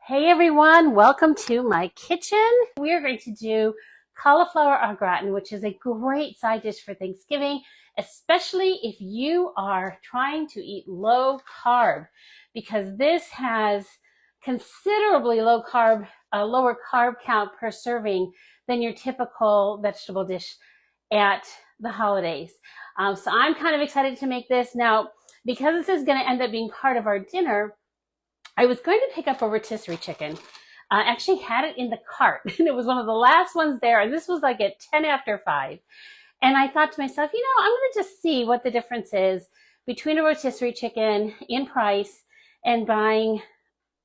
Hey everyone, welcome to my kitchen. We are going to do cauliflower au gratin, which is a great side dish for Thanksgiving, especially if you are trying to eat low carb, because this has considerably lower carb count per serving than your typical vegetable dish at the holidays. So I'm kind of excited to make this. Now, because this is going to end up being part of our dinner, I was going to pick up a rotisserie chicken. I actually had it in the cart, and it was one of the last ones there, and this was like at 10 after 5. And I thought to myself, I'm going to just see what the difference is between a rotisserie chicken in price and buying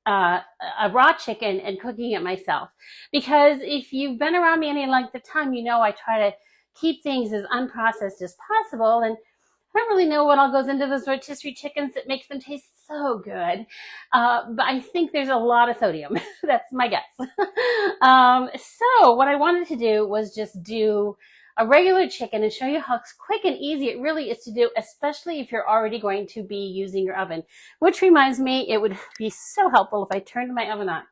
a raw chicken and cooking it myself. Because if you've been around me any length of time, I try to keep things as unprocessed as possible, and I don't really know what all goes into those rotisserie chickens that makes them taste so good, but I think there's a lot of sodium. That's my guess. So what I wanted to do was just do a regular chicken and show you how quick and easy it really is to do, especially if you're already going to be using your oven. Which reminds me, it would be so helpful if I turned my oven on.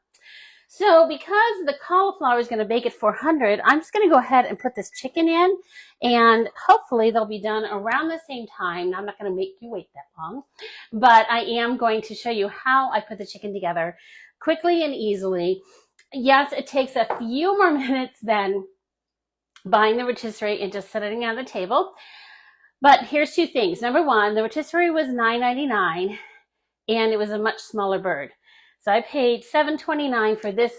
So because the cauliflower is going to bake at 400, I'm just going to go ahead and put this chicken in, and hopefully they'll be done around the same time. Now, I'm not going to make you wait that long, but I am going to show you how I put the chicken together quickly and easily. Yes, it takes a few more minutes than buying the rotisserie and just setting it on the table. But here's two things. Number one, the rotisserie was $9.99, and it was a much smaller bird. So I paid $7.29 for this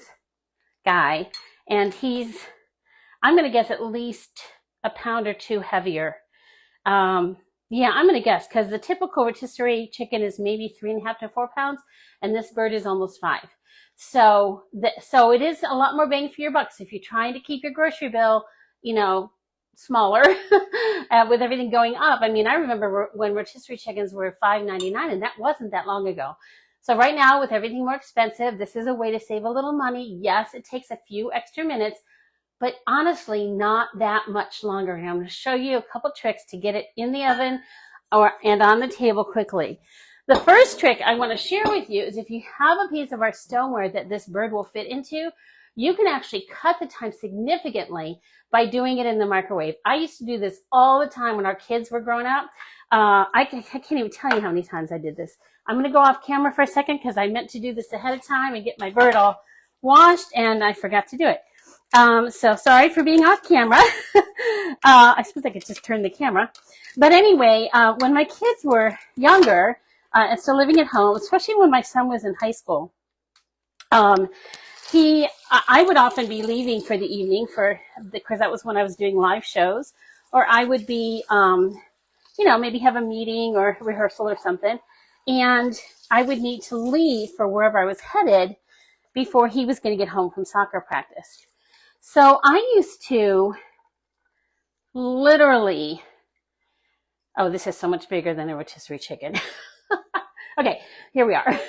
guy, and I'm going to guess, at least a pound or two heavier. I'm going to guess, because the typical rotisserie chicken is maybe 3.5 to 4 pounds, and this bird is almost 5. So it is a lot more bang for your bucks if you're trying to keep your grocery bill, smaller with everything going up. I mean, I remember when rotisserie chickens were $5.99, and that wasn't that long ago. So right now, with everything more expensive, this is a way to save a little money. Yes, it takes a few extra minutes, but honestly, not that much longer. And I'm going to show you a couple tricks to get it in the oven and on the table quickly. The first trick I want to share with you is if you have a piece of our stoneware that this bird will fit into, you can actually cut the time significantly by doing it in the microwave. I used to do this all the time when our kids were growing up. I can't even tell you how many times I did this. I'm going to go off camera for a second because I meant to do this ahead of time and get my bird all washed, and I forgot to do it. So sorry for being off camera. I suppose I could just turn the camera. But anyway, when my kids were younger and still living at home, especially when my son was in high school, I would often be leaving for the evening because that was when I was doing live shows, or I would be, maybe have a meeting or rehearsal or something, and I would need to leave for wherever I was headed before he was going to get home from soccer practice. So I used to literally, this is so much bigger than a rotisserie chicken. Okay, here we are.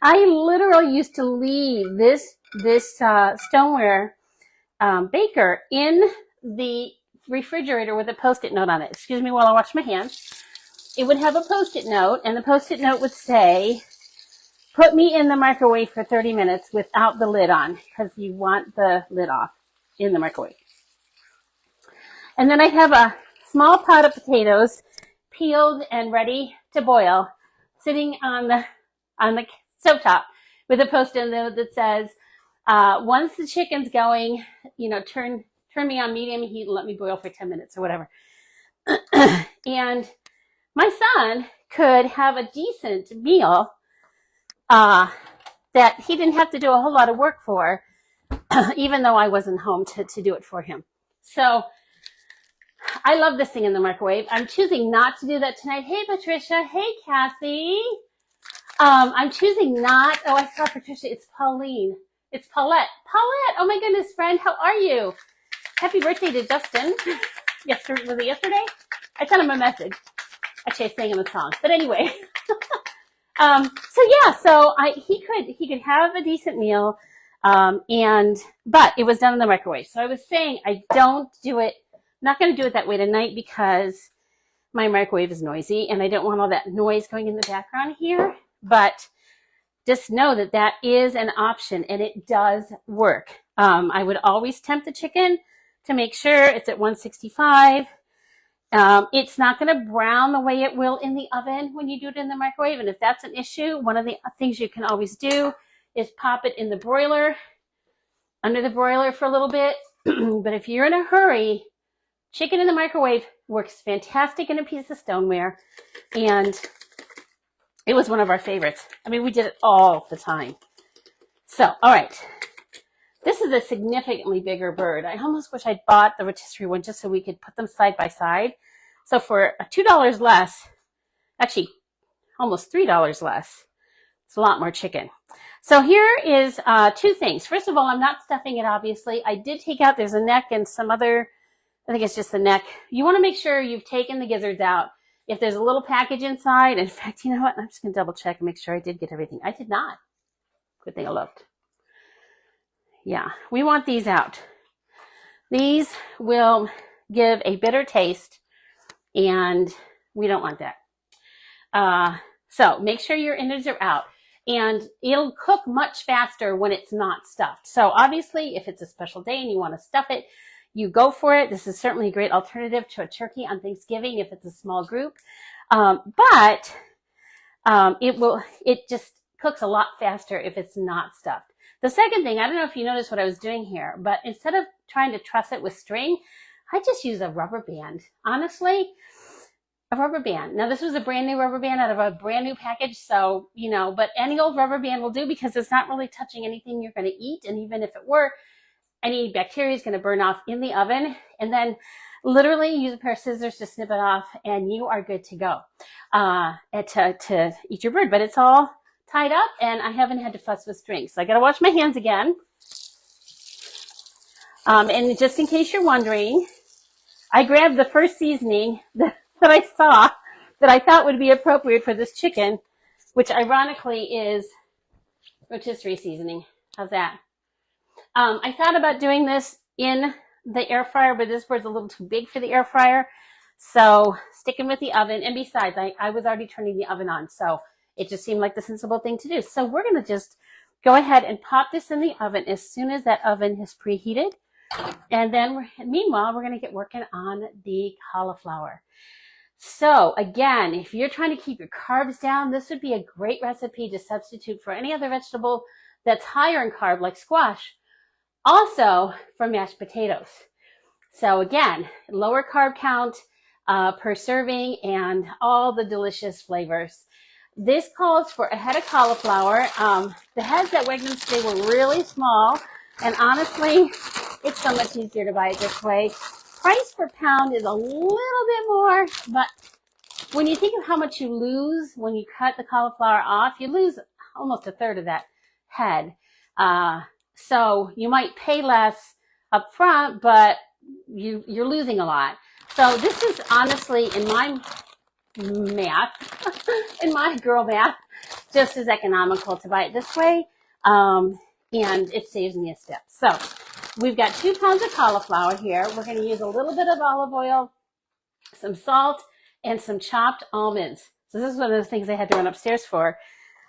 I literally used to leave this stoneware baker in the refrigerator with a Post-it note on it. Excuse me while I wash my hands. It would have a Post-it note, and the Post-it note would say, put me in the microwave for 30 minutes without the lid on, because you want the lid off in the microwave. And then I have a small pot of potatoes peeled and ready to boil, sitting on the stovetop with a Post-it note that says, once the chicken's going, turn me on medium heat and let me boil for 10 minutes or whatever. And my son could have a decent meal that he didn't have to do a whole lot of work for, even though I wasn't home to do it for him. So I love this thing in the microwave. I'm choosing not to do that tonight. Hey, Patricia. Hey, Kathy. I'm choosing not. Oh, I saw Patricia. It's Pauline. It's Paulette. Paulette. Oh, my goodness, friend. How are you? Happy birthday to Justin. Was it yesterday? I sent him a message. Actually, I sang him a song. But anyway. He could have a decent meal. But it was done in the microwave. So I was saying I don't do it. Not going to do it that way tonight because my microwave is noisy and I don't want all that noise going in the background here. But just know that that is an option and it does work. I would always tempt the chicken to make sure it's at 165. It's not going to brown the way it will in the oven when you do it in the microwave. And if that's an issue, one of the things you can always do is pop it in the broiler, under the broiler for a little bit. But if you're in a hurry, chicken in the microwave works fantastic in a piece of stoneware. And it was one of our favorites. I mean, we did it all the time. So, all right. This is a significantly bigger bird. I almost wish I'd bought the rotisserie one just so we could put them side by side. So for $2 less, actually almost $3 less, it's a lot more chicken. So here is two things. First of all, I'm not stuffing it, obviously. I did take out, there's a neck and some other, I think it's just the neck. You want to make sure you've taken the gizzards out. If there's a little package inside, in fact, you know what? I'm just going to double check and make sure I did get everything. I did not. Good thing I looked. Yeah, we want these out. These will give a bitter taste, and we don't want that. So make sure your innards are out, and it'll cook much faster when it's not stuffed. So obviously, if it's a special day and you want to stuff it, you go for it. This is certainly a great alternative to a turkey on Thanksgiving if it's a small group. But it just cooks a lot faster if it's not stuffed. The second thing, I don't know if you noticed what I was doing here, but instead of trying to truss it with string, I just use a rubber band. Honestly, a rubber band. Now, this was a brand new rubber band out of a brand new package, so, you know, but any old rubber band will do because it's not really touching anything you're going to eat. And even if it were, any bacteria is going to burn off in the oven. And then literally use a pair of scissors to snip it off, and you are good to go to eat your bird. But it's all tied up, and I haven't had to fuss with strings. So I got to wash my hands again. And just in case you're wondering, I grabbed the first seasoning that I saw that I thought would be appropriate for this chicken, which ironically is rotisserie seasoning. How's that? I thought about doing this in the air fryer, but this bird's a little too big for the air fryer. So sticking with the oven. And besides, I was already turning the oven on, so it just seemed like the sensible thing to do. So we're going to just go ahead and pop this in the oven as soon as that oven is preheated. And then meanwhile, we're going to get working on the cauliflower. So again, if you're trying to keep your carbs down, this would be a great recipe to substitute for any other vegetable that's higher in carb, like squash. Also for mashed potatoes. So again, lower carb count per serving and all the delicious flavors. This calls for a head of cauliflower. The heads at Wegmans today were really small, and honestly, it's so much easier to buy it this way. Price per pound is a little bit more, but when you think of how much you lose when you cut the cauliflower off, you lose almost a third of that head. So you might pay less up front, but you're losing a lot. So this is honestly, in my math, in my girl math, just as economical to buy it this way, and it saves me a step. So we've got 2 pounds of cauliflower here. We're going to use a little bit of olive oil, some salt, and some chopped almonds. So this is one of the things I had to run upstairs for,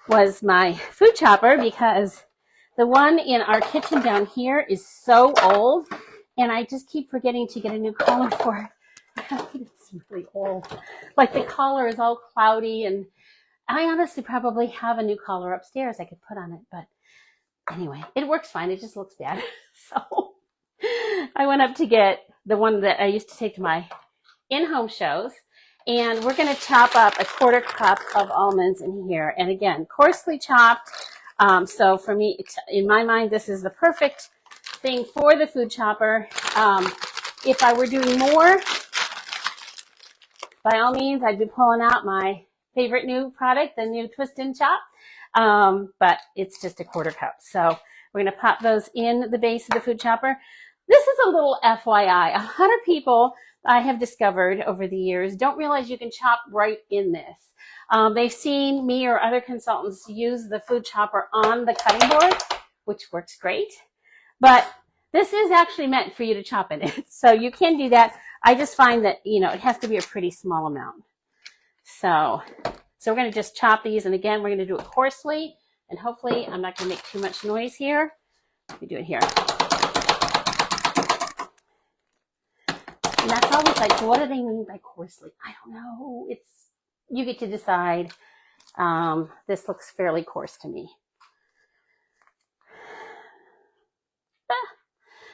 was my food chopper, because the one in our kitchen down here is so old, and I just keep forgetting to get a new collar for it. It's really old. Like the collar is all cloudy, and I honestly probably have a new collar upstairs I could put on it, but anyway, it works fine. It just looks bad. So I went up to get the one that I used to take to my in-home shows, and we're going to chop up a 1/4 cup of almonds in here. And again, coarsely chopped. So for me, in my mind, this is the perfect thing for the food chopper. If I were doing more, by all means, I'd be pulling out my favorite new product, the new Twist and Chop. But it's just a 1/4 cup. So we're going to pop those in the base of the food chopper. This is a little FYI. A lot of people I have discovered over the years don't realize you can chop right in this. They've seen me or other consultants use the food chopper on the cutting board, which works great. But this is actually meant for you to chop in it. So you can do that. I just find that, you know, it has to be a pretty small amount. So we're going to just chop these. And again, we're going to do it coarsely. And hopefully I'm not going to make too much noise here. Let me do it here. And that's always like, so what do they mean by coarsely? I don't know. You get to decide. This looks fairly coarse to me.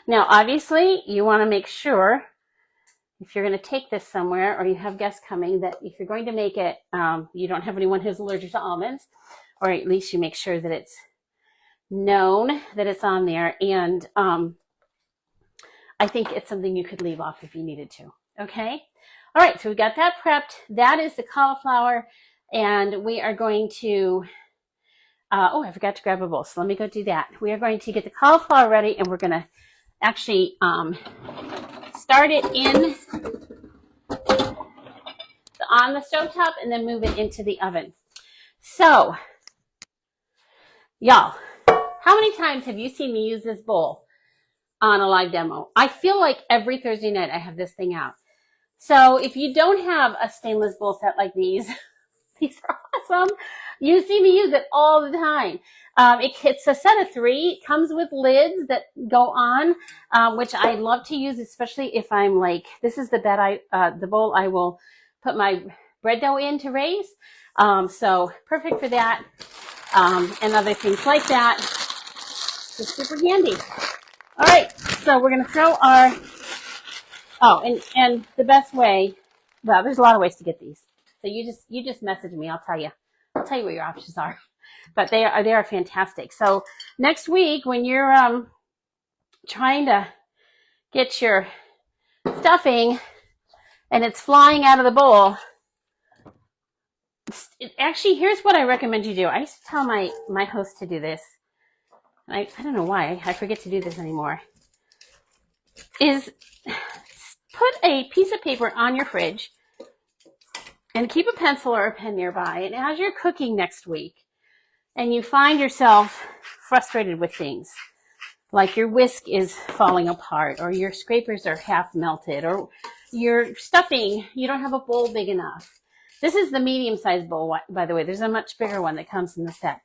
Now, obviously, you want to make sure if you're going to take this somewhere or you have guests coming that if you're going to make it, you don't have anyone who's allergic to almonds, or at least you make sure that it's known that it's on there. And I think it's something you could leave off if you needed to. Okay. All right. So we got that prepped. That is the cauliflower. And we are going to, oh, I forgot to grab a bowl. So let me go do that. We are going to get the cauliflower ready, and we're going to actually start it on the stovetop and then move it into the oven. So, y'all, how many times have you seen me use this bowl on a live demo? I feel like every Thursday night I have this thing out. So if you don't have a stainless bowl set like these, these are awesome. You see me use it all the time. It's a set of 3. It comes with lids that go on, which I love to use, especially if I'm like, this is the bowl I will put my bread dough in to raise. So perfect for that, and other things like that. It's super handy. All right, so we're going to throw our, and the best way, well, there's a lot of ways to get these. So you just message me. I'll tell you what your options are. But they are fantastic. So next week when you're trying to get your stuffing and it's flying out of the bowl, actually, here's what I recommend you do. I used to tell my host to do this. I don't know why I forget to do this anymore. Is put a piece of paper on your fridge and keep a pencil or a pen nearby. And as you're cooking next week and you find yourself frustrated with things, like your whisk is falling apart or your scrapers are half melted or your stuffing, you don't have a bowl big enough. This is the medium-sized bowl, by the way. There's a much bigger one that comes in the set.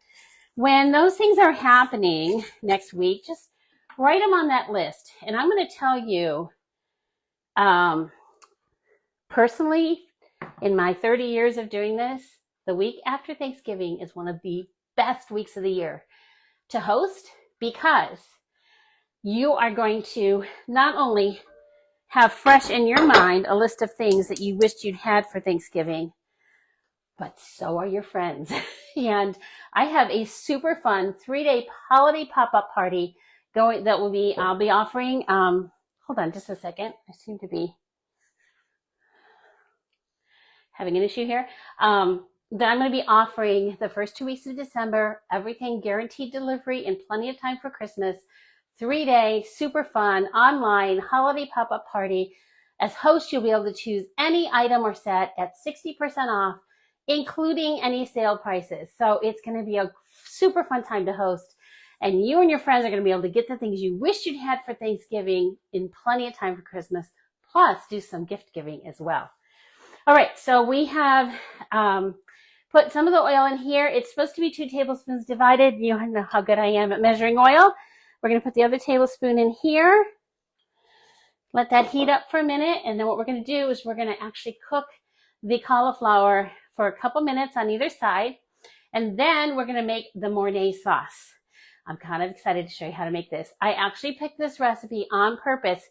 When those things are happening next week, just write them on that list. And I'm going to tell you, personally, in my 30 years of doing this, the week after Thanksgiving is one of the best weeks of the year to host, because you are going to not only have fresh in your mind a list of things that you wished you'd had for Thanksgiving, but so are your friends. And I have a super fun 3-day holiday pop-up party going that I'll be offering. Hold on just a second. I seem to be having an issue here. That I'm going to be offering the first 2 weeks of December, everything guaranteed delivery and plenty of time for Christmas. 3-day, super fun, online holiday pop-up party. As host, you'll be able to choose any item or set at 60% off, including any sale prices. So it's going to be a super fun time to host. And you and your friends are going to be able to get the things you wished you'd had for Thanksgiving in plenty of time for Christmas, plus do some gift giving as well. All right, so we have put some of the oil in here. It's supposed to be 2 tablespoons divided. You know how good I am at measuring oil. We're going to put the other tablespoon in here. Let that heat up for a minute. And then what we're going to do is we're going to actually cook the cauliflower for a couple minutes on either side. And then we're going to make the Mornay sauce. I'm kind of excited to show you how to make this. I actually picked this recipe on purpose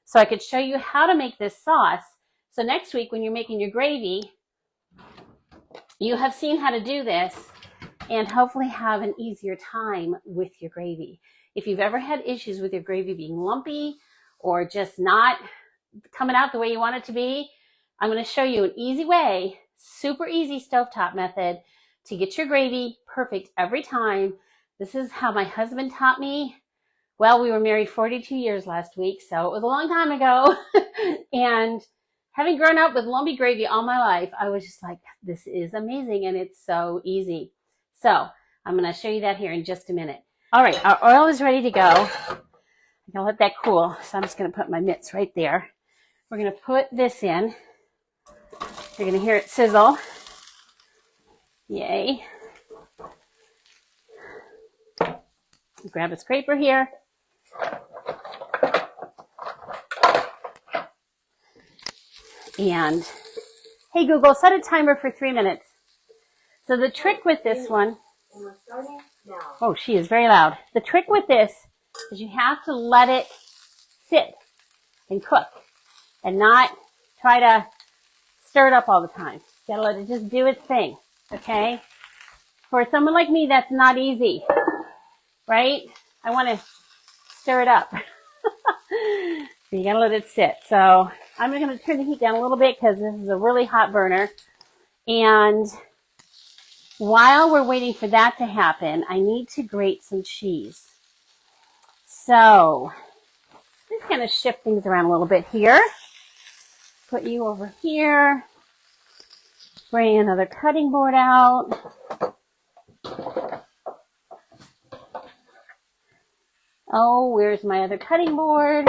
so I could show you how to make this sauce. So next week when you're making your gravy, you have seen how to do this and hopefully have an easier time with your gravy. If you've ever had issues with your gravy being lumpy or just not coming out the way you want it to be, I'm going to show you an easy way, super easy stovetop method to get your gravy perfect every time. This is how my husband taught me. Well, we were married 42 years last week, so it was a long time ago. And having grown up with lumpy gravy all my life, I was just like, this is amazing and it's so easy. So I'm going to show you that here in just a minute. All right, our oil is ready to go. I'm going to let that cool, so I'm just going to put my mitts right there. We're going to put this in. You're going to hear it sizzle. Yay. Grab a scraper here. And hey Google, set a timer for 3 minutes. So the trick with this one, oh, she is very loud. The trick with this is you have to let it sit and cook and not try to stir it up all the time. You gotta let it just do its thing, okay? For someone like me, that's not easy, right? I want to stir it up. So you gotta let it sit. So I'm gonna turn the heat down a little bit because this is a really hot burner. And while we're waiting for that to happen, I need to grate some cheese. So I'm just gonna shift things around a little bit here. Put you over here. Bring another cutting board out. Oh, where's my other cutting board?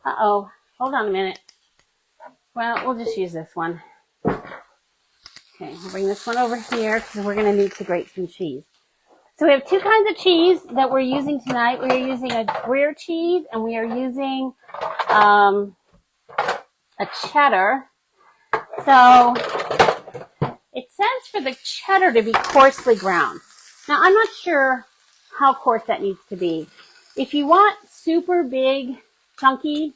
Uh-oh. Hold on a minute. Well, we'll just use this one. Okay, we'll bring this one over here because we're going to need to grate some cheese. So we have two kinds of cheese that we're using tonight. We are using a Gruyere cheese and we are using a cheddar. So it says for the cheddar to be coarsely ground. Now, I'm not sure how coarse that needs to be. If you want super big, chunky,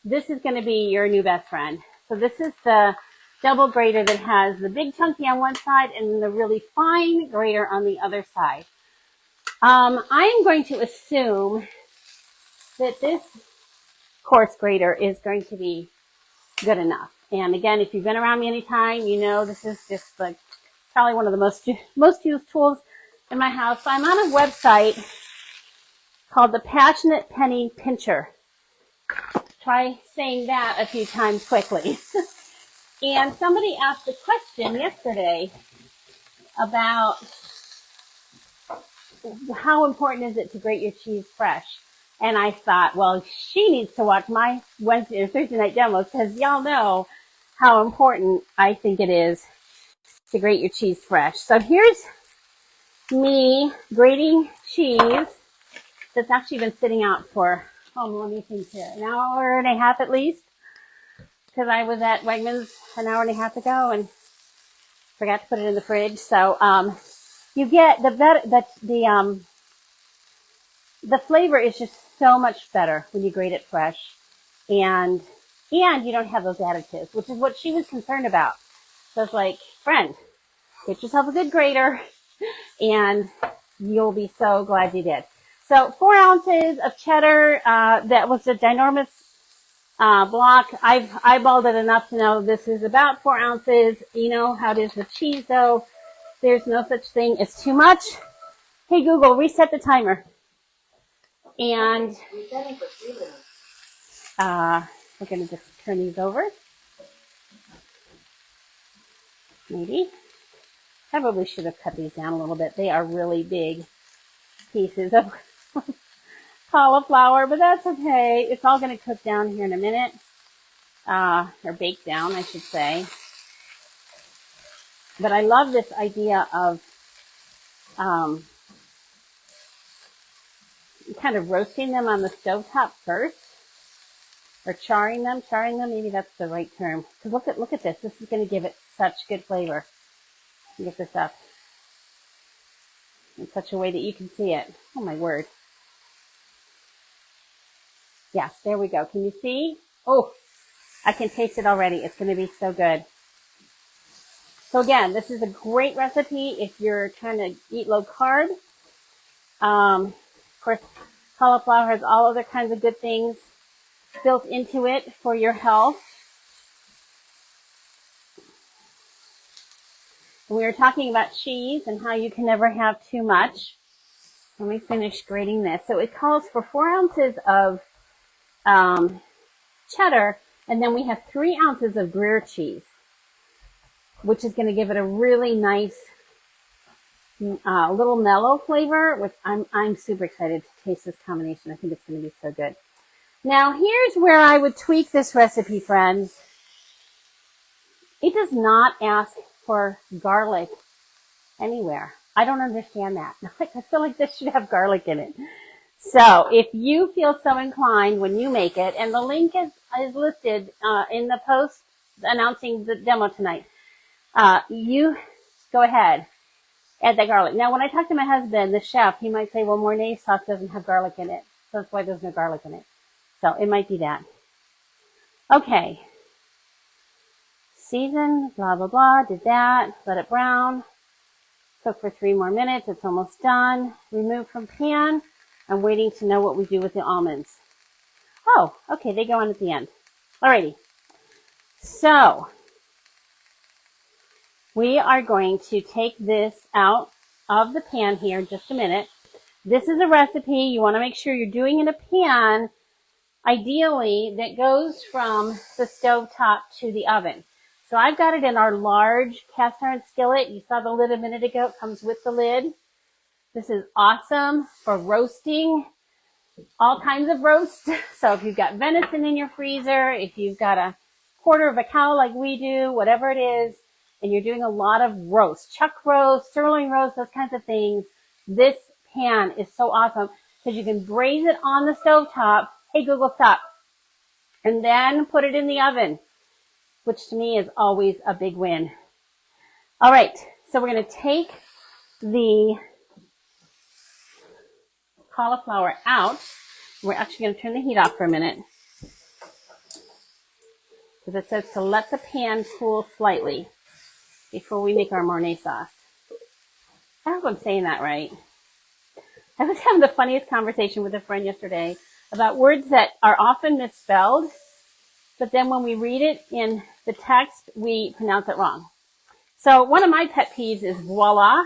this is going to be your new best friend. So this is the double grater that has the big chunky on one side and the really fine grater on the other side. I'm going to assume that this coarse grater is going to be good enough. And again, if you've been around me any time, you know this is just like probably one of the most used tools in my house. So I'm on a website called the Passionate Penny Pincher. Try saying that a few times quickly. And somebody asked a question yesterday about how important is it to grate your cheese fresh. And I thought, well, she needs to watch my Wednesday or Thursday night demos because y'all know how important I think it is to grate your cheese fresh. So here's me grating cheese that's actually been sitting out for, let me think here, an hour and a half at least. Because I was at Wegmans an hour and a half ago and forgot to put it in the fridge. So you get the flavor is just so much better when you grate it fresh, and you don't have those additives, which is what she was concerned about. So it's like, friend, get yourself a good grater, and you'll be so glad you did. So 4 ounces of cheddar. That was a ginormous block. I've eyeballed it enough to know this is about 4 ounces. You know how it is with cheese, though. There's no such thing as too much. Hey, Google, reset the timer. And we're going to just turn these over. Maybe. Probably should have cut these down a little bit. They are really big pieces of cauliflower, but that's okay. It's all going to cook down here in a minute. Or bake down, I should say. But I love this idea of kind of roasting them on the stovetop first, or charring them, maybe that's the right term. Because look at this. This is going to give it such good flavor. Get this up in such a way that you can see it. Oh my word. Yes, there we go. Can you see? Oh, I can taste it already. It's going to be so good. So again, this is a great recipe if you're trying to eat low carb. Of course, cauliflower has all other kinds of good things built into it for your health. And we were talking about cheese and how you can never have too much. Let me finish grating this. So it calls for 4 ounces of cheddar, and then we have 3 ounces of Gruyere cheese, which is going to give it a really nice, little mellow flavor, which I'm super excited to taste this combination. I think it's going to be so good. Now, here's where I would tweak this recipe, friends. It does not ask for garlic anywhere. I don't understand that. Like, I feel like this should have garlic in it. So if you feel so inclined when you make it, and the link is listed in the post announcing the demo tonight, you go ahead, add that garlic. Now, when I talk to my husband, the chef, he might say, well, Mornay sauce doesn't have garlic in it. So that's why there's no garlic in it. So it might be that. Okay. Season, blah, blah, blah. Did that. Let it brown. Cook for 3 more minutes. It's almost done. Remove from pan. I'm waiting to know what we do with the almonds. Oh, okay. They go on at the end. Alrighty. So we are going to take this out of the pan here in just a minute. This is a recipe. You want to make sure you're doing in a pan, ideally, that goes from the stove top to the oven. So I've got it in our large cast iron skillet. You saw the lid a minute ago. It comes with the lid. This is awesome for roasting all kinds of roast. So if you've got venison in your freezer, if you've got a quarter of a cow like we do, whatever it is, and you're doing a lot of roast, chuck roast, sterling roast, those kinds of things, this pan is so awesome because you can braise it on the stovetop. Hey, Google, stop. And then put it in the oven, which to me is always a big win. All right, so we're going to take the cauliflower out. We're actually going to turn the heat off for a minute because it says to let the pan cool slightly before we make our Mornay sauce. I hope I'm saying that right. I was having the funniest conversation with a friend yesterday about words that are often misspelled, but then when we read it in the text, we pronounce it wrong. So one of my pet peeves is voila.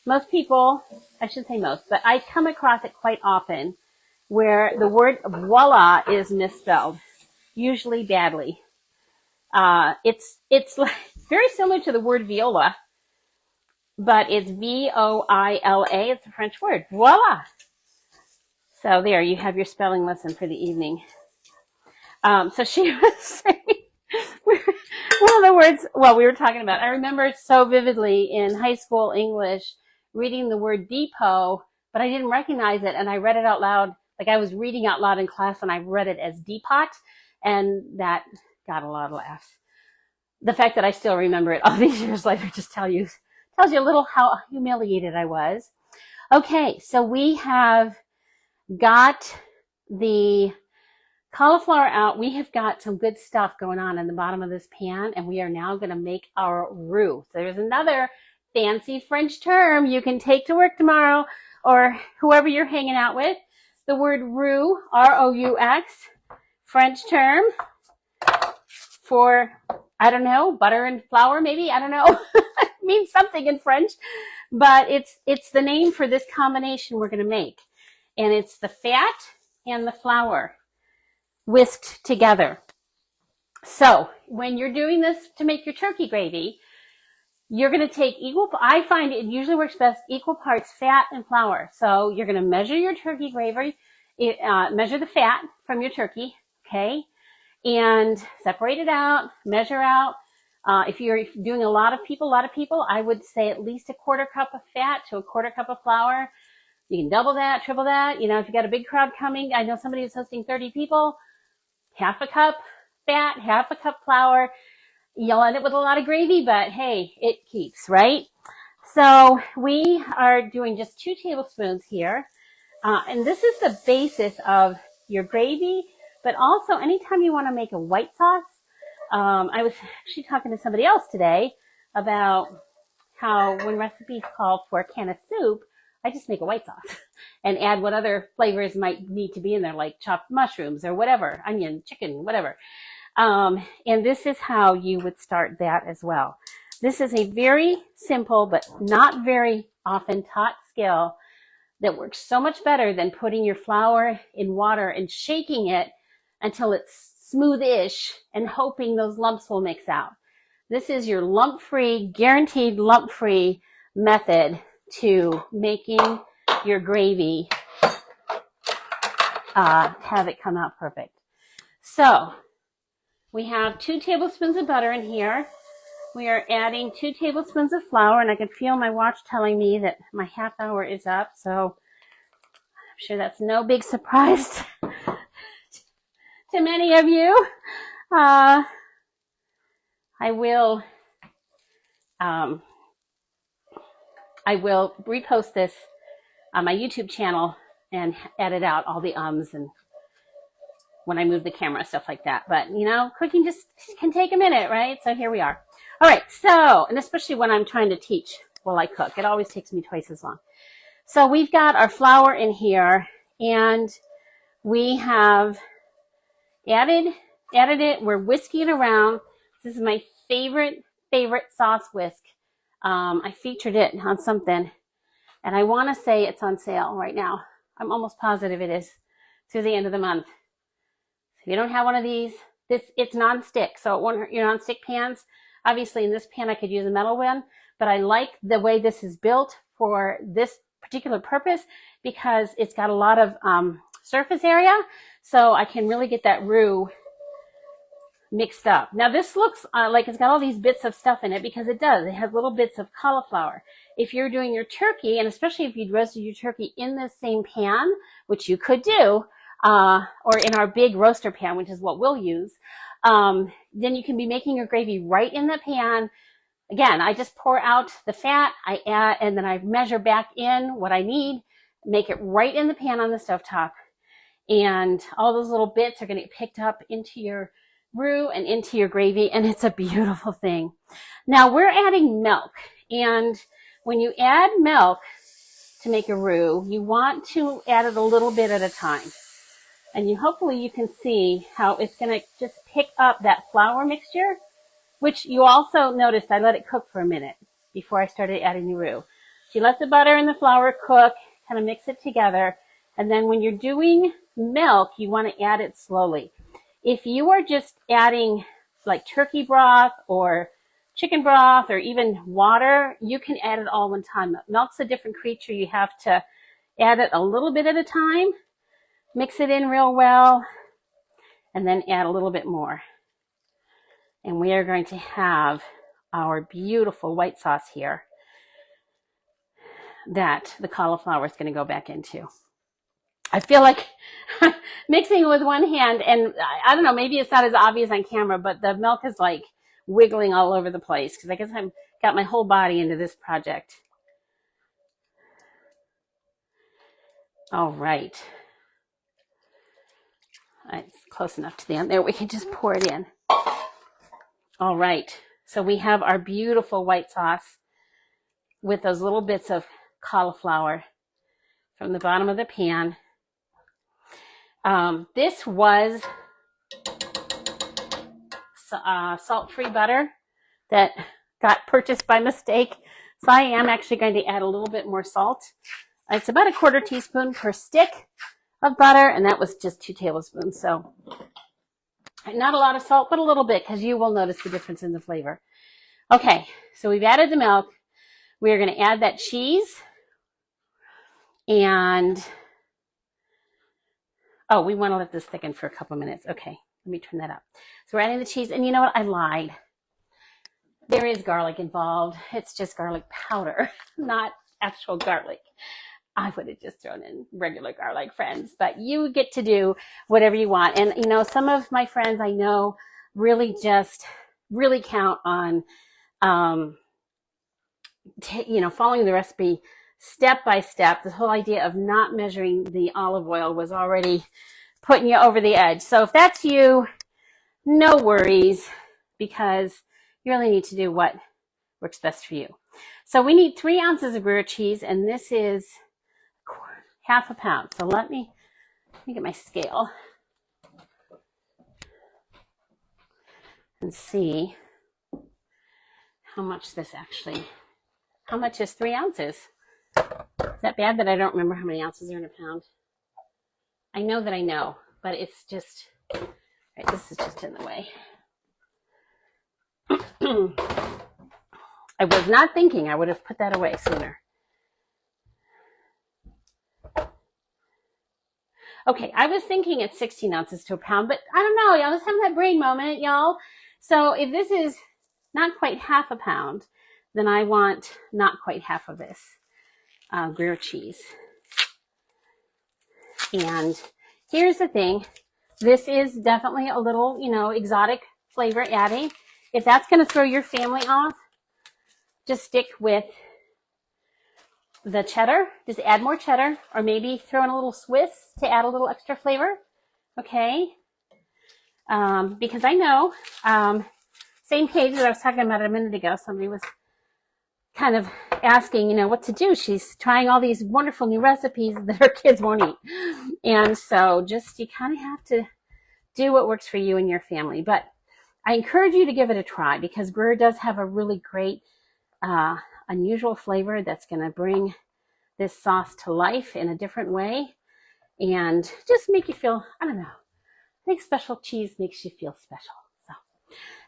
Most people, I shouldn't say most, but I come across it quite often where the word voila is misspelled, usually badly. It's like very similar to the word viola, but it's V-O-I-L-A. It's a French word. Voila. So there, you have your spelling lesson for the evening. So she was saying, one of the words, well, we were talking about, I remember so vividly in high school English reading the word depot, but I didn't recognize it, and I read it out loud, like I was reading out loud in class, and I read it as depot, and that got a lot of laughs. The fact that I still remember it all these years later just tells you a little how humiliated I was. Okay, so we have got the cauliflower out. We have got some good stuff going on in the bottom of this pan, and we are now going to make our roux. So there's another fancy French term you can take to work tomorrow, or whoever you're hanging out with. The word roux, R-O-U-X, French term for, I don't know, butter and flour maybe, I don't know. It means something in French, but it's the name for this combination we're going to make. And it's the fat and the flour whisked together. So when you're doing this to make your turkey gravy, you're going to take I find it usually works best, equal parts fat and flour. So you're going to measure your turkey gravy, measure the fat from your turkey, okay? And separate it out, measure out. If you're doing a lot of people, I would say at least a quarter cup of fat to a quarter cup of flour. You can double that, triple that. You know, if you got a big crowd coming, I know somebody who's hosting 30 people, half a cup fat, half a cup flour. You'll end up with a lot of gravy, but hey, it keeps, right? So we are doing just 2 tablespoons here. And this is the basis of your gravy, but also anytime you want to make a white sauce. I was actually talking to somebody else today about how when recipes call for a can of soup, I just make a white sauce and add what other flavors might need to be in there, like chopped mushrooms or whatever, onion, chicken, whatever. And this is how you would start that as well. This is a very simple but not very often taught skill that works so much better than putting your flour in water and shaking it until it's smooth-ish and hoping those lumps will mix out. This is your lump-free, guaranteed lump-free method to making your gravy have it come out perfect. So we have 2 tablespoons of butter in here. we are adding 2 tablespoons of flour, and I can feel my watch telling me that my half hour is up, so I'm sure that's no big surprise to many of you. I will repost this on my YouTube channel and edit out all the ums and when I move the camera, stuff like that. But, you know, cooking just can take a minute, right? So here we are. All right, so, and especially when I'm trying to teach while I cook, it always takes me twice as long. So we've got our flour in here, and we have added it. We're whisking it around. This is my favorite sauce whisk. I featured it on something, and I want to say it's on sale right now. I'm almost positive it is through the end of the month. If you don't have one of these, it's non-stick, so it won't hurt your non-stick pans. Obviously, in this pan, I could use a metal one, but I like the way this is built for this particular purpose because it's got a lot of surface area, so I can really get that roux mixed up. Now, this looks like it's got all these bits of stuff in it because it does. It has little bits of cauliflower. If you're doing your turkey, and especially if you'd roasted your turkey in the same pan, which you could do, or in our big roaster pan, which is what we'll use, then you can be making your gravy right in the pan. Again, I just pour out the fat, I add, and then I measure back in what I need, make it right in the pan on the stovetop, and all those little bits are going to get picked up into your roux and into your gravy, and it's a beautiful thing. Now we're adding milk, and when you add milk to make a roux, you want to add it a little bit at a time. And hopefully you can see how it's going to just pick up that flour mixture, which you also noticed I let it cook for a minute before I started adding the roux. So you let the butter and the flour cook, kind of mix it together. And then when you're doing milk, you want to add it slowly. If you are just adding like turkey broth or chicken broth or even water, you can add it all one time. Milk's a different creature. You have to add it a little bit at a time. Mix it in real well, and then add a little bit more. And we are going to have our beautiful white sauce here that the cauliflower is going to go back into. I feel like mixing with one hand, and I don't know, maybe it's not as obvious on camera, but the milk is like wiggling all over the place because I guess I've got my whole body into this project. All right. It's close enough to the end there. We can just pour it in. All right. So we have our beautiful white sauce with those little bits of cauliflower from the bottom of the pan. This was salt-free butter that got purchased by mistake. So I am actually going to add a little bit more salt. It's about 1/4 teaspoon per stick of butter, and that was just 2 tablespoons. So not a lot of salt, but a little bit because you will notice the difference in the flavor. Okay, so we've added the milk. We are going to add that cheese. And, oh, we want to let this thicken for a couple minutes. Okay, let me turn that up. So we're adding the cheese. And you know what? I lied. There is garlic involved. It's just garlic powder, not actual garlic. I would have just thrown in regular garlic, friends, but you get to do whatever you want. And, you know, some of my friends I know really count on, following the recipe step by step. The whole idea of not measuring the olive oil was already putting you over the edge. So if that's you, no worries, because you really need to do what works best for you. So we need 3 ounces of Gruyere cheese, and this is 1/2 pound. So let me get my scale and see how much how much is 3 ounces? Is that bad that I don't remember how many ounces are in a pound? I know that I know, but it's just, right, this is just in the way. I was not thinking. I would have put that away sooner. Okay, I was thinking it's 16 ounces to a pound, but I don't know. I was having that brain moment, y'all. So if this is not quite half a pound, then I want not quite half of this Gruyere cheese. And here's the thing. This is definitely a little, exotic flavor adding. If that's going to throw your family off, just stick with the cheddar. Just add more cheddar, or maybe throw in a little Swiss to add a little extra flavor. Okay? Because I know, same page that I was talking about a minute ago, somebody was kind of asking, what to do. She's trying all these wonderful new recipes that her kids won't eat. And so you kind of have to do what works for you and your family. But I encourage you to give it a try, because Gruyere does have a really great, unusual flavor that's going to bring this sauce to life in a different way and just make you feel, I don't know, I think special cheese makes you feel special.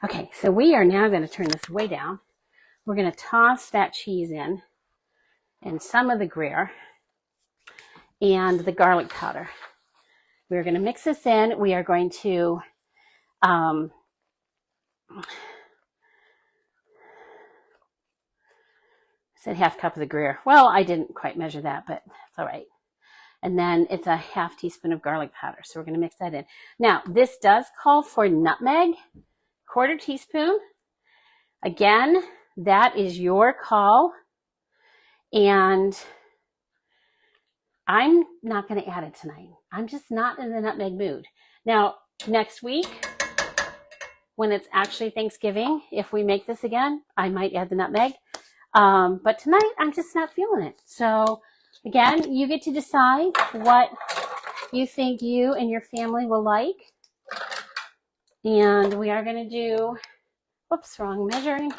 Okay, so we are now going to turn this way down. We're going to toss that cheese in and some of the Gruyere and the garlic powder. We're going to mix this in. We are going to said half cup of the Gruyere. Well, I didn't quite measure that, but it's all right. And then it's a half teaspoon of garlic powder. So we're going to mix that in. Now, this does call for nutmeg, 1/4 teaspoon. Again, that is your call. And I'm not going to add it tonight. I'm just not in the nutmeg mood. Now, next week, when it's actually Thanksgiving, if we make this again, I might add the nutmeg. But tonight, I'm just not feeling it. So, again, you get to decide what you think you and your family will like. And we are going to do, whoops, wrong measuring.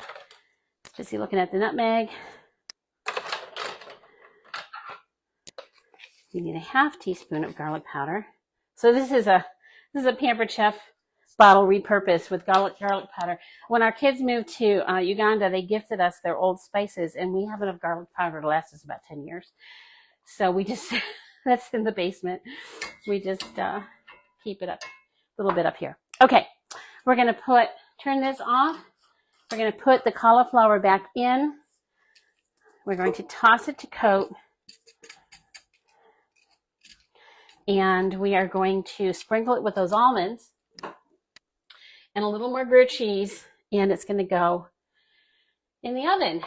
Just looking at the nutmeg. You need a half teaspoon of garlic powder. So this is a Pampered Chef bottle repurposed with garlic powder. When our kids moved to Uganda, they gifted us their old spices, and we have enough garlic powder to last us about 10 years. So we just, that's in the basement. We just keep it up a little bit up here. Okay, we're going to turn this off. We're going to put the cauliflower back in. We're going to toss it to coat. And we are going to sprinkle it with those almonds and a little more Gruyere cheese, and it's going to go in the oven.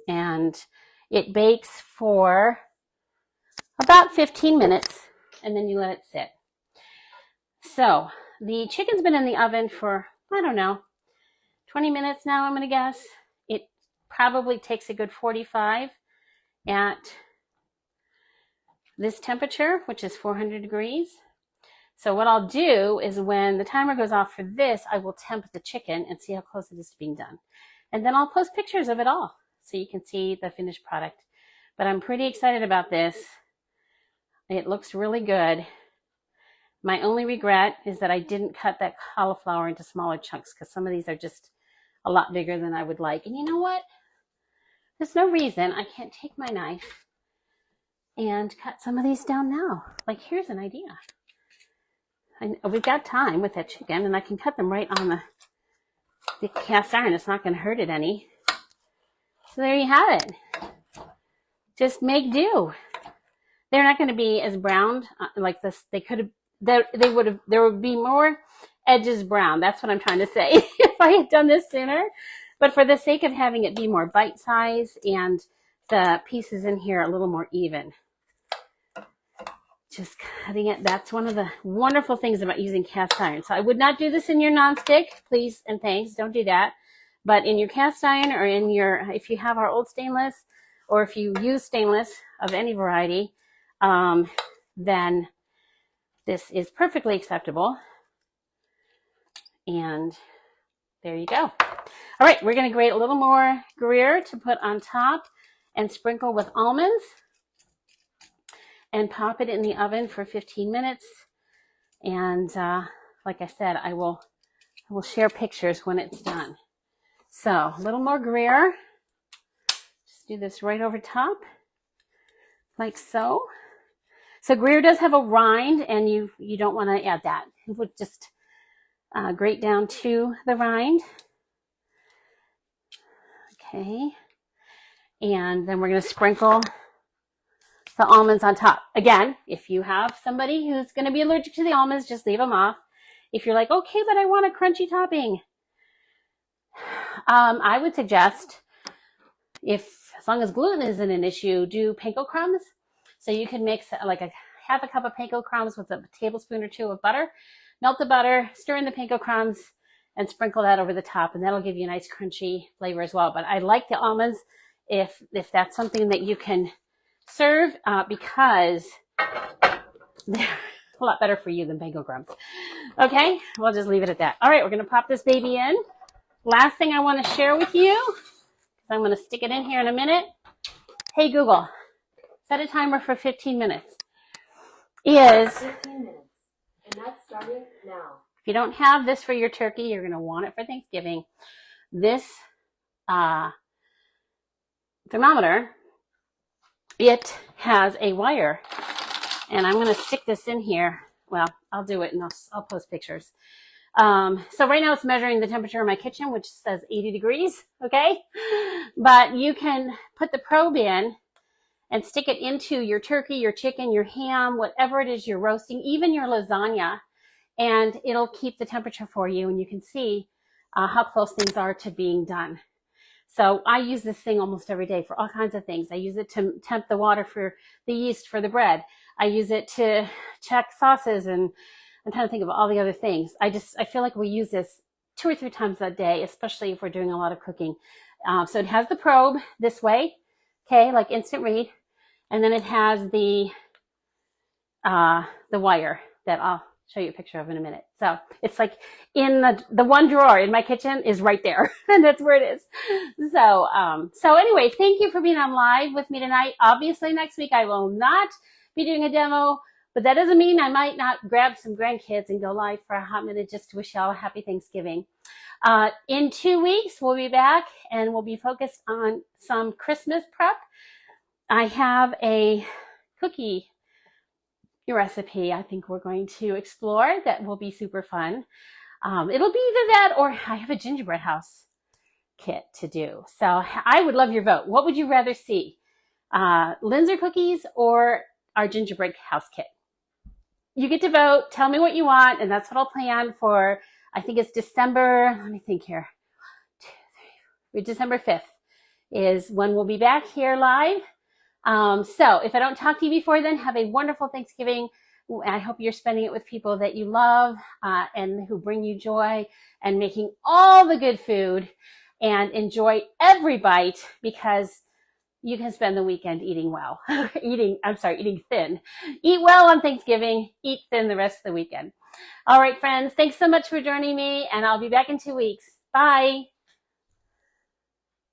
And it bakes for about 15 minutes, and then you let it sit. So the chicken's been in the oven for, I don't know, 20 minutes now, I'm going to guess. It probably takes a good 45 at this temperature, which is 400 degrees. So what I'll do is when the timer goes off for this, I will temp the chicken and see how close it is to being done. And then I'll post pictures of it all so you can see the finished product. But I'm pretty excited about this. It looks really good. My only regret is that I didn't cut that cauliflower into smaller chunks, because some of these are just a lot bigger than I would like. And you know what? There's no reason I can't take my knife and cut some of these down now. Like, here's an idea. We've got time with that chicken, and I can cut them right on the cast iron. It's not going to hurt it any. So there you have it. Just make do. They're not going to be as browned like this. They could have. There would be more edges brown. That's what I'm trying to say. If I had done this sooner, but for the sake of having it be more bite size and the pieces in here a little more even. Just cutting it. That's one of the wonderful things about using cast iron. So I would not do this in your nonstick, please and thanks. Don't do that. But in your cast iron, or in your, if you have our old stainless, or if you use stainless of any variety, then this is perfectly acceptable. And there you go. All right, we're going to grate a little more Gruyere to put on top and sprinkle with almonds. And pop it in the oven for 15 minutes. And like I said, I will share pictures when it's done. So a little more Gruyere. Just do this right over top, like so. So Gruyere does have a rind, and you don't want to add that. It would just grate down to the rind. Okay. And then we're going to sprinkle the almonds on top. Again, if you have somebody who's going to be allergic to the almonds, just leave them off. If you're like, okay, but I want a crunchy topping, I would suggest, as long as gluten isn't an issue, do panko crumbs. So you can mix like half a cup of panko crumbs with a tablespoon or 2 of butter. Melt the butter, stir in the panko crumbs, and sprinkle that over the top, and that'll give you a nice crunchy flavor as well. But I like the almonds if that's something that you can serve, because they're a lot better for you than panko crumbs. Okay, we'll just leave it at that. All right, we're going to pop this baby in. Last thing I want to share with you, because I'm going to stick it in here in a minute. Hey, Google, set a timer for 15 minutes. 15 minutes, and that's starting now. If you don't have this for your turkey, you're going to want it for Thanksgiving. This thermometer, it has a wire, and I'm going to stick this in here. Well, I'll do it, and I'll post pictures. So right now it's measuring the temperature in my kitchen, which says 80 degrees, okay? But you can put the probe in and stick it into your turkey, your chicken, your ham, whatever it is you're roasting, even your lasagna, and it'll keep the temperature for you, and you can see how close things are to being done. So I use this thing almost every day for all kinds of things. I use it to temp the water for the yeast for the bread. I use it to check sauces, and I'm trying to think of all the other things. I feel like we use this 2 or 3 times a day, especially if we're doing a lot of cooking. So it has the probe this way, okay, like instant read, and then it has the wire that I'll show you a picture of in a minute. So it's like in the one drawer in my kitchen is right there, and that's where it is. So anyway, thank you for being on live with me tonight. Obviously next week I will not be doing a demo, but that doesn't mean I might not grab some grandkids and go live for a hot minute just to wish y'all a happy Thanksgiving. In 2 weeks, we'll be back, and we'll be focused on some Christmas prep. I have a cookie recipe I think we're going to explore that will be super fun. It'll be either that or I have a gingerbread house kit to do. So I would love your vote. What would you rather see? Linzer cookies or our gingerbread house kit? You get to vote. Tell me what you want, and that's what I'll plan for. I think it's December. Let me think here. December 5th is when we'll be back here live. So if I don't talk to you before then, have a wonderful Thanksgiving. I hope you're spending it with people that you love and who bring you joy, and making all the good food, and enjoy every bite, because you can spend the weekend eating well. eating thin. Eat well on Thanksgiving, eat thin the rest of the weekend. All right, friends, thanks so much for joining me, and I'll be back in 2 weeks. Bye.